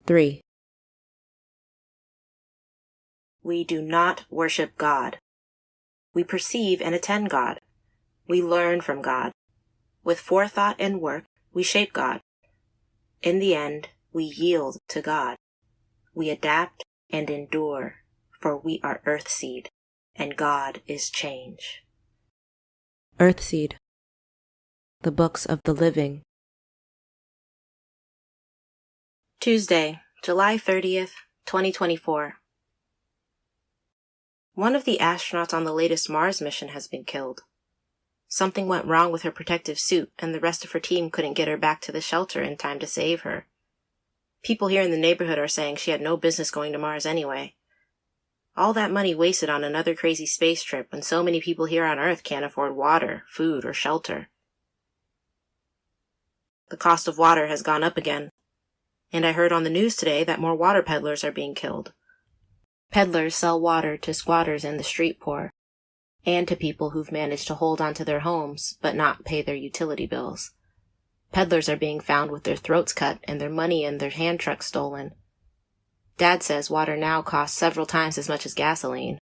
3. We do not worship God. We perceive and attend God. We learn from God. With forethought and work, we shape God. In the end, we yield to God. We adapt and endure, for we are Earthseed, and God is change. Earthseed, the Books of the Living. Tuesday, July 30th, 2024. One of the astronauts on the latest Mars mission has been killed. Something went wrong with her protective suit, and the rest of her team couldn't get her back to the shelter in time to save her. People here in the neighborhood are saying she had no business going to Mars anyway. All that money wasted on another crazy space trip when so many people here on Earth can't afford water, food, or shelter. The cost of water has gone up again, and I heard on the news today that more water peddlers are being killed. Peddlers sell water to squatters and the street poor, and to people who've managed to hold on to their homes but not pay their utility bills. Peddlers are being found with their throats cut and their money and their hand trucks stolen. Dad says water now costs several times as much as gasoline.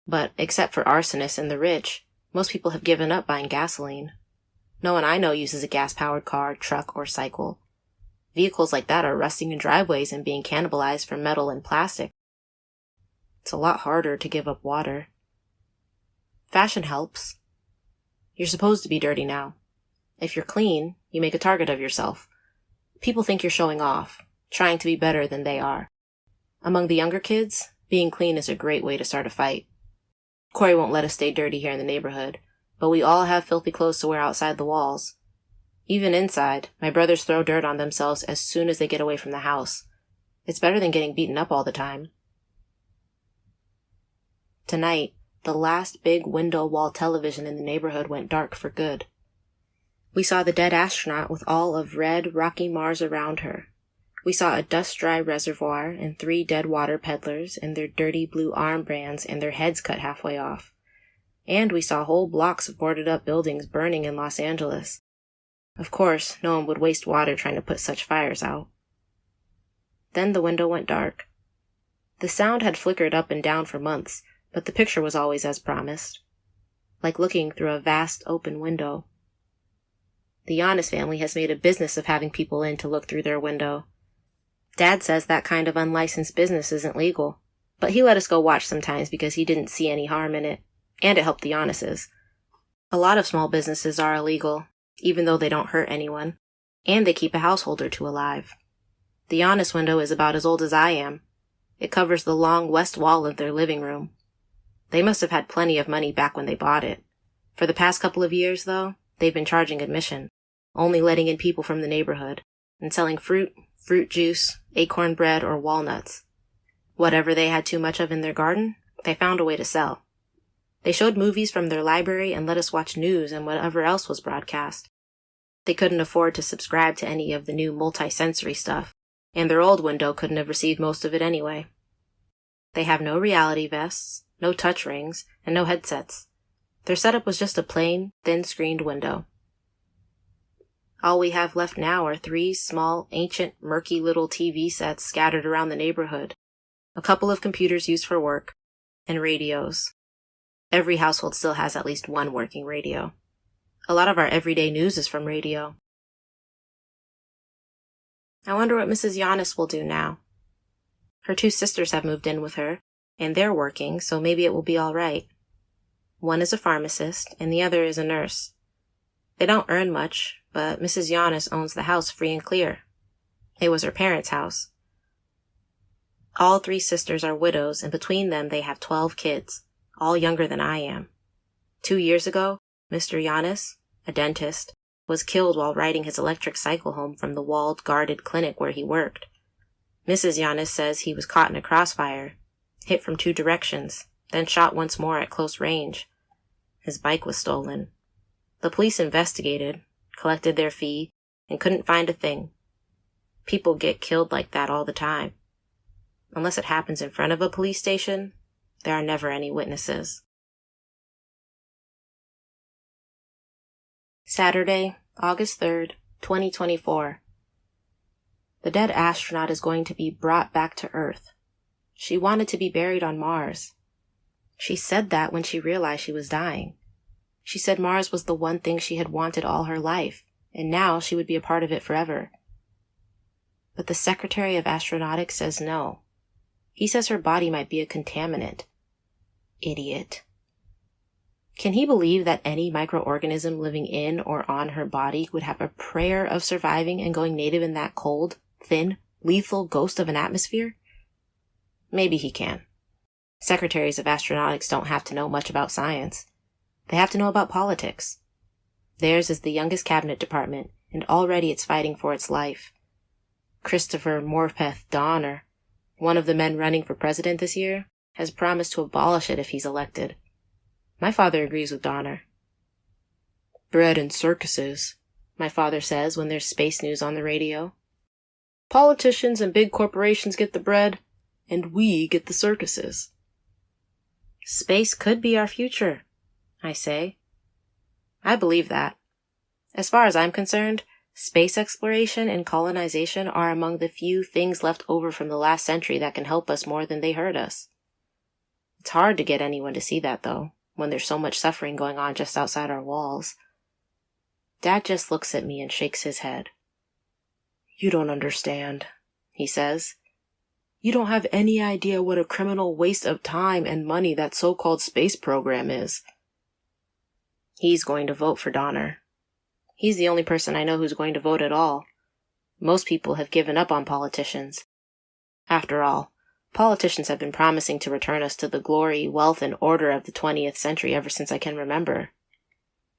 But except for arsonists and the rich, most people have given up buying gasoline. No one I know uses a gas-powered car, truck, or cycle. Vehicles like that are rusting in driveways and being cannibalized for metal and plastic. It's a lot harder to give up water. Fashion helps. You're supposed to be dirty now. If you're clean, you make a target of yourself. People think you're showing off, trying to be better than they are. Among the younger kids, being clean is a great way to start a fight. Corey won't let us stay dirty here in the neighborhood, but we all have filthy clothes to wear outside the walls. Even inside, my brothers throw dirt on themselves as soon as they get away from the house. It's better than getting beaten up all the time. Tonight, the last big window-wall television in the neighborhood went dark for good. We saw the dead astronaut with all of red, rocky Mars around her. We saw a dust-dry reservoir and 3 dead water peddlers in their dirty blue armbands and their heads cut halfway off. And we saw whole blocks of boarded-up buildings burning in Los Angeles. Of course, no one would waste water trying to put such fires out. Then the window went dark. The sound had flickered up and down for months, but the picture was always as promised. Like looking through a vast open window. The Yannis family has made a business of having people in to look through their window. Dad says that kind of unlicensed business isn't legal, but he let us go watch sometimes because he didn't see any harm in it, and it helped the Yannises. A lot of small businesses are illegal, even though they don't hurt anyone, and they keep a household or two alive. The Yannis window is about as old as I am. It covers the long west wall of their living room. They must have had plenty of money back when they bought it. For the past couple of years, though, they've been charging admission, only letting in people from the neighborhood, and selling fruit juice, acorn bread, or walnuts. Whatever they had too much of in their garden, they found a way to sell. They showed movies from their library and let us watch news and whatever else was broadcast. They couldn't afford to subscribe to any of the new multi-sensory stuff, and their old window couldn't have received most of it anyway. They have no reality vests, no touch rings, and no headsets. Their setup was just a plain, thin-screened window. All we have left now are 3 small, ancient, murky little TV sets scattered around the neighborhood, a couple of computers used for work, and radios. Every household still has at least one working radio. A lot of our everyday news is from radio. I wonder what Mrs. Yannis will do now. Her 2 sisters have moved in with her, and they're working, so maybe it will be all right. One is a pharmacist, and the other is a nurse. They don't earn much, but Mrs. Yannis owns the house free and clear. It was her parents' house. All 3 sisters are widows, and between them they have 12 kids, all younger than I am. 2 years ago, Mr. Yannis, a dentist, was killed while riding his electric cycle home from the walled, guarded clinic where he worked. Mrs. Yannis says he was caught in a crossfire, hit from 2 directions, then shot once more at close range. His bike was stolen. The police investigated, collected their fee, and couldn't find a thing. People get killed like that all the time. Unless it happens in front of a police station, there are never any witnesses. Saturday, August 3rd, 2024. The dead astronaut is going to be brought back to Earth. She wanted to be buried on Mars. She said that when she realized she was dying. She said Mars was the one thing she had wanted all her life, and now she would be a part of it forever. But the Secretary of Astronautics says no. He says her body might be a contaminant. Idiot. Can he believe that any microorganism living in or on her body would have a prayer of surviving and going native in that cold, thin, lethal ghost of an atmosphere? Maybe he can. Secretaries of Astronautics don't have to know much about science. They have to know about politics. Theirs is the youngest cabinet department, and already it's fighting for its life. Christopher Morpeth Donner, one of the men running for president this year, has promised to abolish it if he's elected. My father agrees with Donner. Bread and circuses, my father says when there's space news on the radio. Politicians and big corporations get the bread, and we get the circuses. Space could be our future, I say. I believe that. As far as I'm concerned, space exploration and colonization are among the few things left over from the last century that can help us more than they hurt us. It's hard to get anyone to see that, though, when there's so much suffering going on just outside our walls. Dad just looks at me and shakes his head. You don't understand, he says. You don't have any idea what a criminal waste of time and money that so-called space program is. He's going to vote for Donner. He's the only person I know who's going to vote at all. Most people have given up on politicians. After all, politicians have been promising to return us to the glory, wealth, and order of the 20th century ever since I can remember.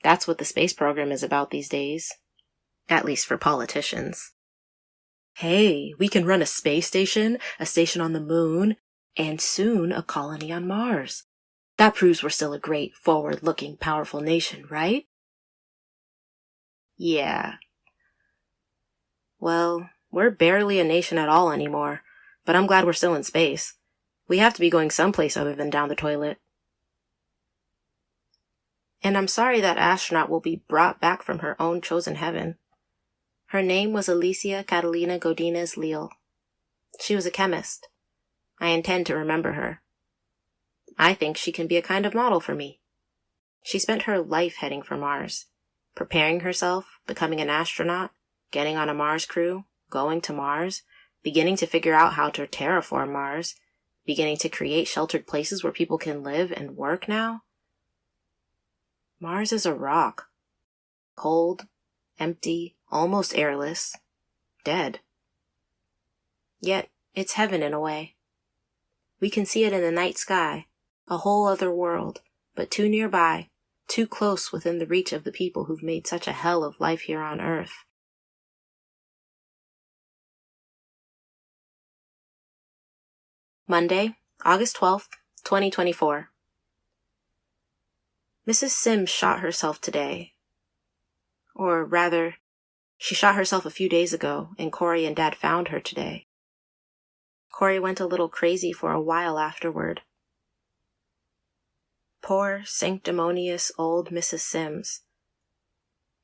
That's what the space program is about these days. At least for politicians. Hey, we can run a space station, a station on the moon, and soon a colony on Mars. That proves we're still a great, forward-looking, powerful nation, right? Yeah. Well, we're barely a nation at all anymore, but I'm glad we're still in space. We have to be going someplace other than down the toilet. And I'm sorry that astronaut will be brought back from her own chosen heaven. Her name was Alicia Catalina Godinez Leal. She was a chemist. I intend to remember her. I think she can be a kind of model for me. She spent her life heading for Mars, preparing herself, becoming an astronaut, getting on a Mars crew, going to Mars, beginning to figure out how to terraform Mars, beginning to create sheltered places where people can live and work now. Mars is a rock. Cold, empty, almost airless, dead. Yet, it's heaven in a way. We can see it in the night sky, a whole other world, but too nearby, too close within the reach of the people who've made such a hell of life here on Earth. Monday, August 12th, 2024. Mrs. Sims shot herself today. Or rather, she shot herself a few days ago, and Corey and Dad found her today. Corey went a little crazy for a while afterward. Poor, sanctimonious old Mrs. Sims.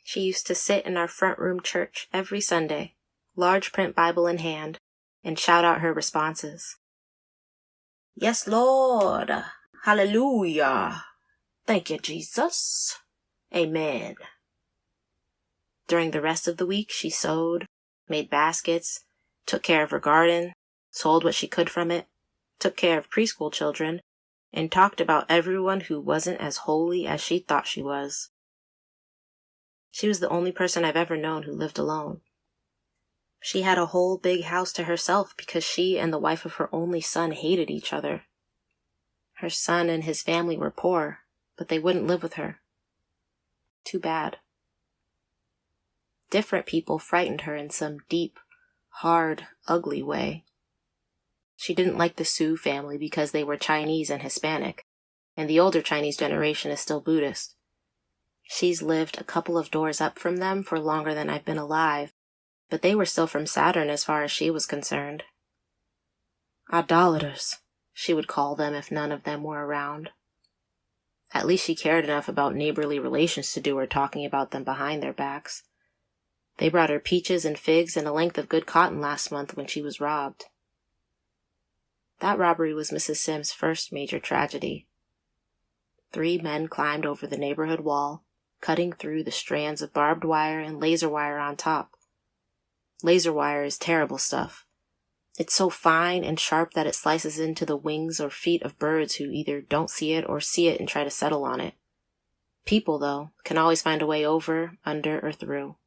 She used to sit in our front room church every Sunday, large print Bible in hand, and shout out her responses. Yes, Lord. Hallelujah. Thank you, Jesus. Amen. During the rest of the week, she sewed, made baskets, took care of her garden, sold what she could from it, took care of preschool children, and talked about everyone who wasn't as holy as she thought she was. She was the only person I've ever known who lived alone. She had a whole big house to herself because she and the wife of her only son hated each other. Her son and his family were poor, but they wouldn't live with her. Too bad. Different people frightened her in some deep, hard, ugly way. She didn't like the Sioux family because they were Chinese and Hispanic, and the older Chinese generation is still Buddhist. She's lived a couple of doors up from them for longer than I've been alive, but they were still from Saturn as far as she was concerned. Idolaters, she would call them if none of them were around. At least she cared enough about neighborly relations to do her talking about them behind their backs. They brought her peaches and figs and a length of good cotton last month when she was robbed. That robbery was Mrs. Sims' first major tragedy. 3 men climbed over the neighborhood wall, cutting through the strands of barbed wire and laser wire on top. Laser wire is terrible stuff. It's so fine and sharp that it slices into the wings or feet of birds who either don't see it or see it and try to settle on it. People, though, can always find a way over, under, or through.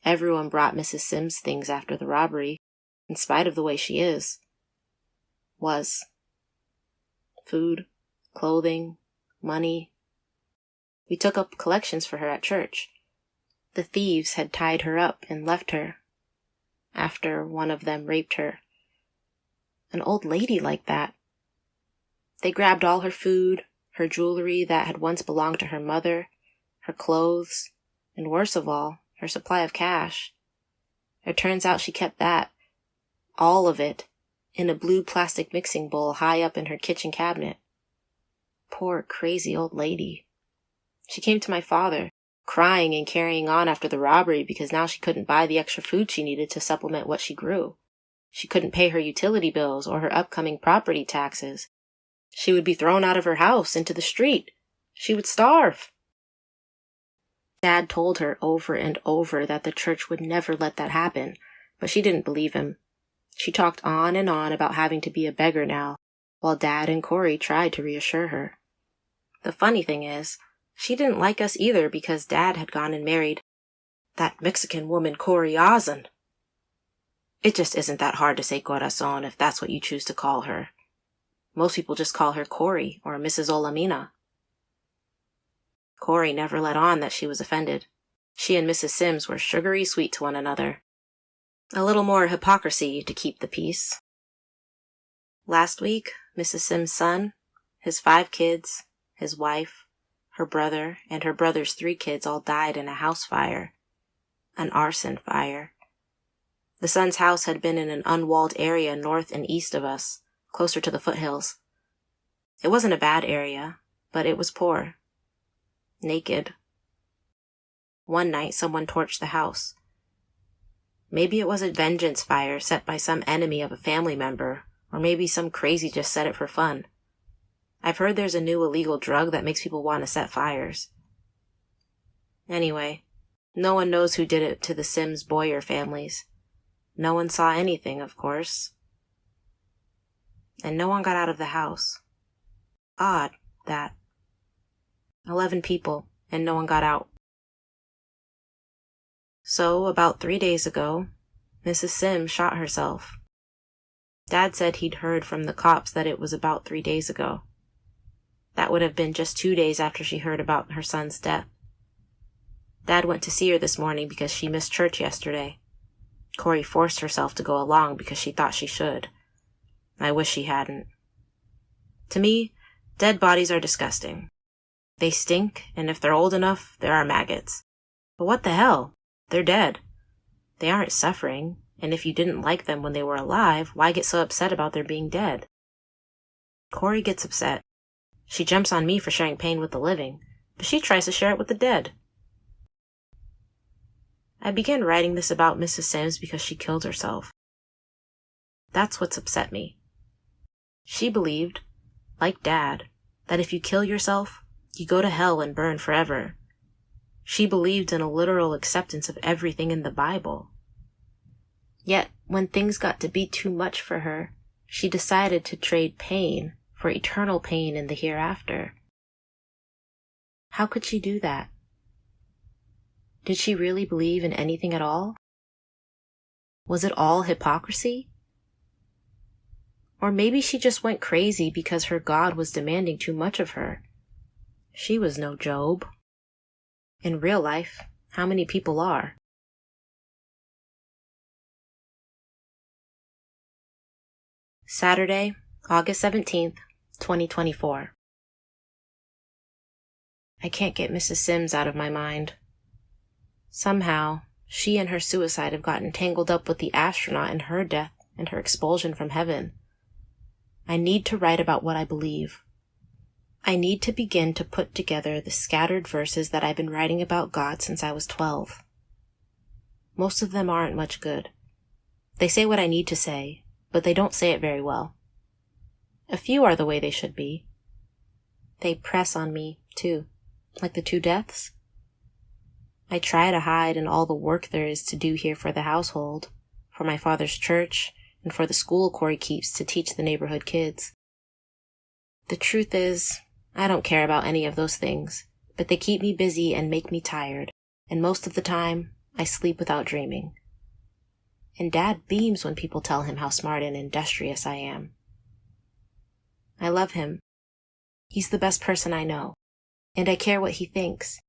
Everyone brought Mrs. Sims things after the robbery, in spite of the way she is. Was. Food, clothing, money. We took up collections for her at church. The thieves had tied her up and left her, after one of them raped her. An old lady like that. They grabbed all her food, her jewelry that had once belonged to her mother, her clothes, and worst of all, her supply of cash. It turns out she kept that, all of it, in a blue plastic mixing bowl high up in her kitchen cabinet. Poor, crazy old lady. She came to my father, crying and carrying on after the robbery because now she couldn't buy the extra food she needed to supplement what she grew. She couldn't pay her utility bills or her upcoming property taxes. She would be thrown out of her house into the street. She would starve. Dad told her over and over that the church would never let that happen, but she didn't believe him. She talked on and on about having to be a beggar now, while Dad and Corey tried to reassure her. The funny thing is, she didn't like us either because Dad had gone and married that Mexican woman Corey Ozan. It just isn't that hard to say corazon if that's what you choose to call her. Most people just call her Corey or Mrs. Olamina. Corey never let on that she was offended. She and Mrs. Sims were sugary sweet to one another. A little more hypocrisy to keep the peace. Last week, Mrs. Sims' son, his 5 kids, his wife, her brother, and her brother's 3 kids all died in a house fire. An arson fire. The son's house had been in an unwalled area north and east of us, closer to the foothills. It wasn't a bad area, but it was poor. Naked. One night, someone torched the house. Maybe it was a vengeance fire set by some enemy of a family member, or maybe some crazy just set it for fun. I've heard there's a new illegal drug that makes people want to set fires. Anyway, no one knows who did it to the Sims Boyer families. No one saw anything, of course. And no one got out of the house. Odd, that. 11 people, and no one got out. So, about 3 days ago, Mrs. Sims shot herself. Dad said he'd heard from the cops that it was about 3 days ago. That would have been just 2 days after she heard about her son's death. Dad went to see her this morning because she missed church yesterday. Corey forced herself to go along because she thought she should. I wish she hadn't. To me, dead bodies are disgusting. They stink, and if they're old enough, there are maggots. But what the hell? They're dead. They aren't suffering, and if you didn't like them when they were alive, why get so upset about their being dead? Corey gets upset. She jumps on me for sharing pain with the living, but she tries to share it with the dead. I began writing this about Mrs. Sims because she killed herself. That's what's upset me. She believed, like Dad, that if you kill yourself, you go to hell and burn forever. She believed in a literal acceptance of everything in the Bible. Yet, when things got to be too much for her, she decided to trade pain for eternal pain in the hereafter. How could she do that? Did she really believe in anything at all? Was it all hypocrisy? Or maybe she just went crazy because her God was demanding too much of her. She was no Job. In real life, how many people are? Saturday, August 17th, 2024. I can't get Mrs. Sims out of my mind. Somehow, she and her suicide have gotten tangled up with the astronaut and her death and her expulsion from heaven. I need to write about what I believe. I need to begin to put together the scattered verses that I've been writing about God since I was 12. most of them aren't much good. They say what I need to say, but they don't say it very well. A few are the way they should be. They press on me, too, like the 2 deaths. I try to hide in all the work there is to do here for the household, for my father's church, and for the school Corey keeps to teach the neighborhood kids. The truth is, I don't care about any of those things, but they keep me busy and make me tired, and most of the time, I sleep without dreaming. And Dad beams when people tell him how smart and industrious I am. I love him. He's the best person I know, and I care what he thinks.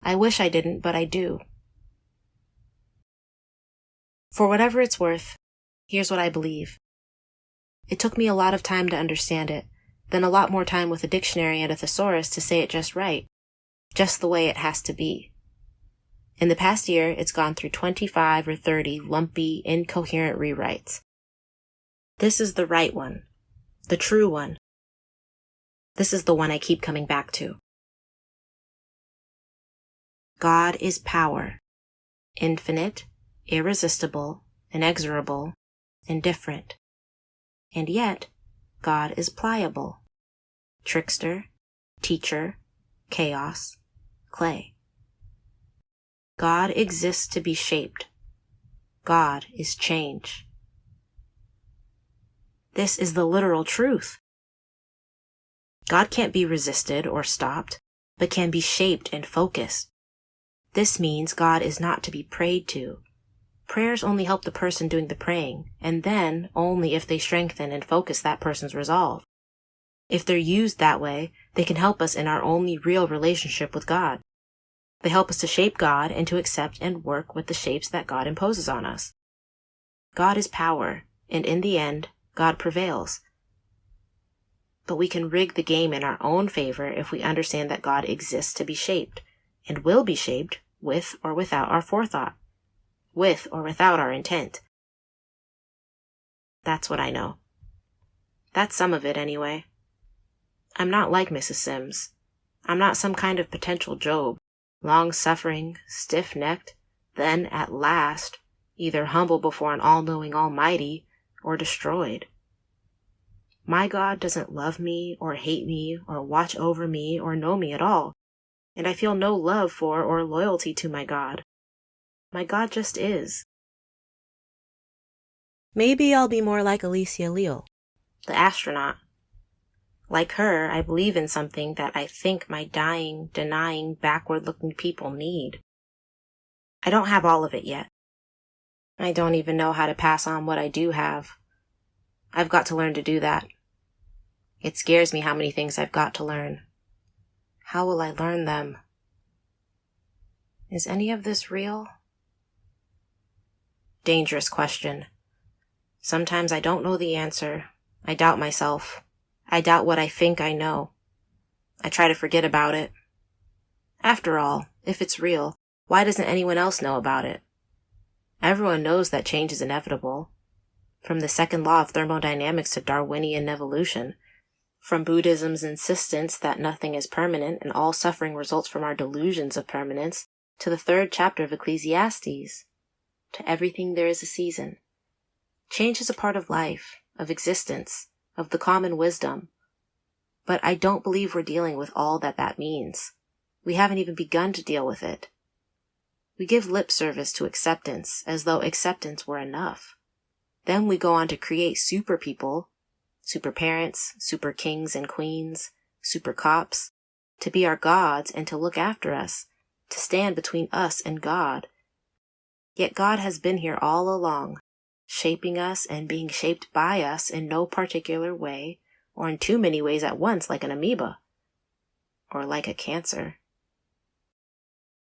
I wish I didn't, but I do. For whatever it's worth, here's what I believe. It took me a lot of time to understand it, then a lot more time with a dictionary and a thesaurus to say it just right, just the way it has to be. In the past year, it's gone through 25 or 30 lumpy, incoherent rewrites. This is the right one, the true one. This is the one I keep coming back to. God is power, infinite, irresistible, inexorable, indifferent. And yet, God is pliable, trickster, teacher, chaos, clay. God exists to be shaped. God is change. This is the literal truth. God can't be resisted or stopped, but can be shaped and focused. This means God is not to be prayed to. Prayers only help the person doing the praying, and then only if they strengthen and focus that person's resolve. If they're used that way, they can help us in our only real relationship with God. They help us to shape God and to accept and work with the shapes that God imposes on us. God is power, and in the end, God prevails. But we can rig the game in our own favor if we understand that God exists to be shaped, and will be shaped with or without our forethought, with or without our intent. That's what I know. That's some of it, anyway. I'm not like Mrs. Sims. I'm not some kind of potential Job, long-suffering, stiff-necked, then, at last, either humble before an all-knowing Almighty or destroyed. My God doesn't love me or hate me or watch over me or know me at all, and I feel no love for or loyalty to my God. My God just is. Maybe I'll be more like Alicia Leal, the astronaut. Like her, I believe in something that I think my dying, denying, backward-looking people need. I don't have all of it yet. I don't even know how to pass on what I do have. I've got to learn to do that. It scares me how many things I've got to learn. How will I learn them? Is any of this real? Dangerous question. Sometimes I don't know the answer. I doubt myself. I doubt what I think I know. I try to forget about it. After all, if it's real, why doesn't anyone else know about it? Everyone knows that change is inevitable. From the second law of thermodynamics to Darwinian evolution, from Buddhism's insistence that nothing is permanent and all suffering results from our delusions of permanence, to the 3rd chapter of Ecclesiastes, to everything there is a season. Change is a part of life, of existence, of the common wisdom. But I don't believe we're dealing with all that means. We haven't even begun to deal with it. We give lip service to acceptance as though acceptance were enough. Then we go on to create super people, super parents, super kings and queens, super cops, to be our gods and to look after us, to stand between us and God. Yet God has been here all along, shaping us and being shaped by us in no particular way, or in too many ways at once like an amoeba, or like a cancer.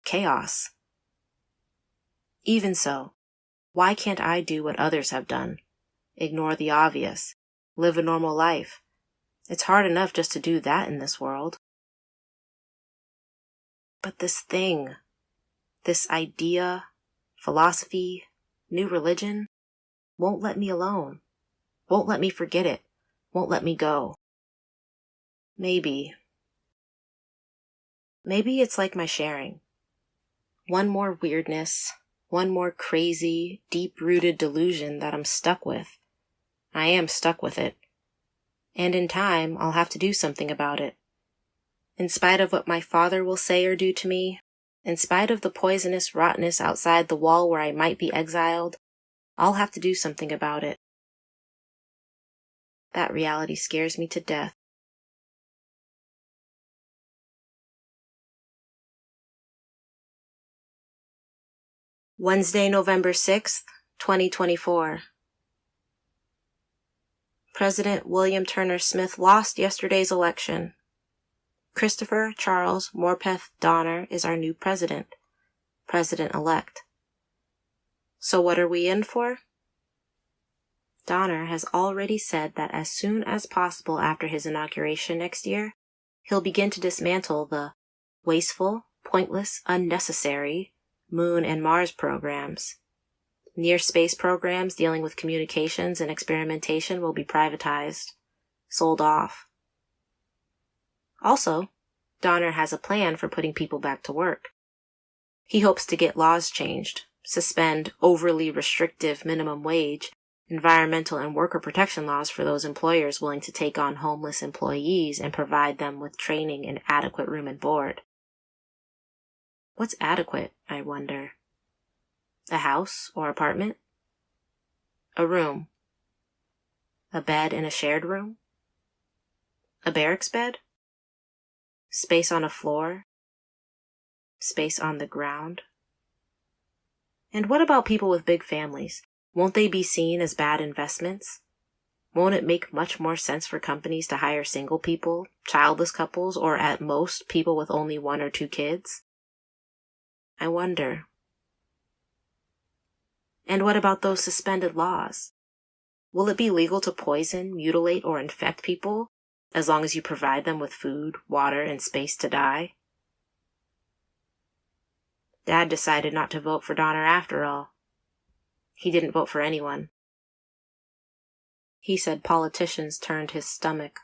Chaos. Even so, why can't I do what others have done? Ignore the obvious. Live a normal life. It's hard enough just to do that in this world. But this thing, this idea, philosophy, new religion, won't let me alone. Won't let me forget it. Won't let me go. Maybe it's like my sharing. One more weirdness, One more crazy, deep-rooted delusion that I'm stuck with. I am stuck with it. And in time, I'll have to do something about it. In spite of what my father will say or do to me, in spite of the poisonous rottenness outside the wall where I might be exiled, I'll have to do something about it. That reality scares me to death. Wednesday, November 6th, 2024. President William Turner Smith lost yesterday's election. Christopher Charles Morpeth Donner is our new president, president-elect. So what are we in for? Donner has already said that as soon as possible after his inauguration next year, he'll begin to dismantle the wasteful, pointless, unnecessary Moon and Mars programs. Near-space programs dealing with communications and experimentation will be privatized, sold off. Also, Donner has a plan for putting people back to work. He hopes to get laws changed, suspend overly restrictive minimum wage, environmental and worker protection laws for those employers willing to take on homeless employees and provide them with training and adequate room and board. What's adequate, I wonder? A house or apartment? A room? A bed in a shared room? A barracks bed? Space on a floor? Space on the ground? And what about people with big families? Won't they be seen as bad investments? Won't it make much more sense for companies to hire single people, childless couples, or at most people with only 1 or 2 kids? I wonder. And what about those suspended laws? Will it be legal to poison, mutilate, or infect people as long as you provide them with food, water, and space to die? Dad decided not to vote for Donner after all. He didn't vote for anyone. He said politicians turned his stomach.